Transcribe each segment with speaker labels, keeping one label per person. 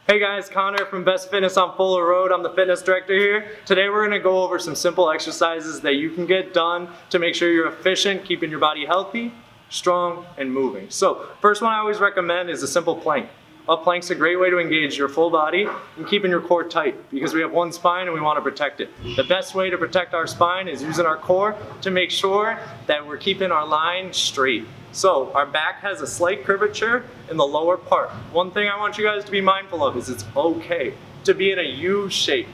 Speaker 1: Hey guys, Connor from Best Fitness on Fuller Road. I'm the fitness director here. Today we're gonna go over some simple exercises that you can get done to make sure you're efficient, keeping your body healthy, strong, and moving. So, first one I always recommend is a simple plank. A plank's a great way to engage your full body and keeping your core tight because we have one spine and we want to protect it. The best way to protect our spine is using our core to make sure that we're keeping our line straight. So our back has a slight curvature in the lower part. One thing I want you guys to be mindful of is it's okay to be in a U shape.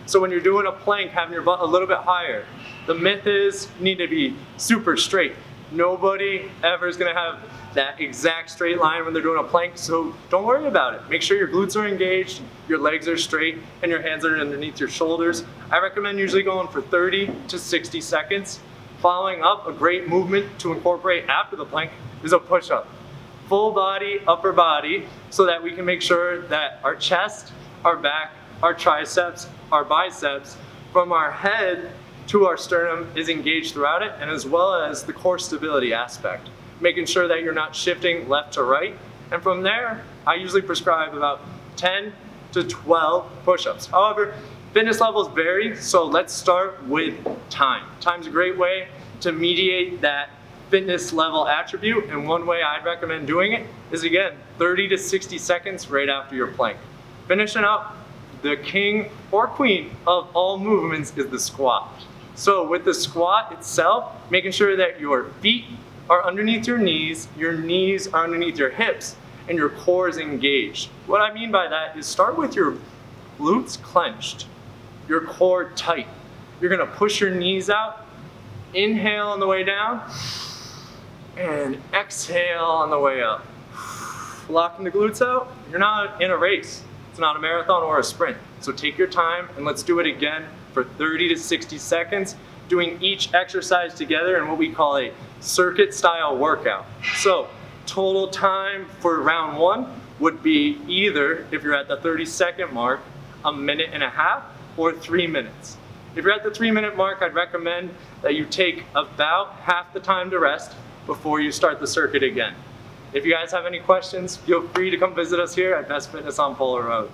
Speaker 1: So when you're doing a plank, having your butt a little bit higher, the myth is you need to be super straight. Nobody ever is going to have that exact straight line when they're doing a plank, so don't worry about it. Make sure your glutes are engaged, your legs are straight, and your hands are underneath your shoulders. I recommend usually going for 30 to 60 seconds. Following up, a great movement to incorporate after the plank is a push-up. Full body, upper body, so that we can make sure that our chest, our back, our triceps, our biceps, from our head to our sternum is engaged throughout it, and as well as the core stability aspect. Making sure that you're not shifting left to right. And from there, I usually prescribe about 10 to 12 push-ups. However, fitness levels vary, so let's start with time. Time's a great way to mediate that fitness level attribute, and one way I'd recommend doing it is, again, 30 to 60 seconds right after your plank. Finishing up, the king or queen of all movements is the squat. So with the squat itself, making sure that your feet are underneath your knees are underneath your hips, and your core is engaged. What I mean by that is start with your glutes clenched, your core tight. You're gonna push your knees out, inhale on the way down, and exhale on the way up. Locking the glutes out, you're not in a race. It's not a marathon or a sprint. So take your time and let's do it again for 30 to 60 seconds, doing each exercise together in what we call a circuit style workout. So total time for round one would be either, if you're at the 30-second mark, a minute and a half or 3 minutes. If you're at the 3-minute mark, I'd recommend that you take about half the time to rest before you start the circuit again. If you guys have any questions, feel free to come visit us here at Best Fitness on Fuller Road.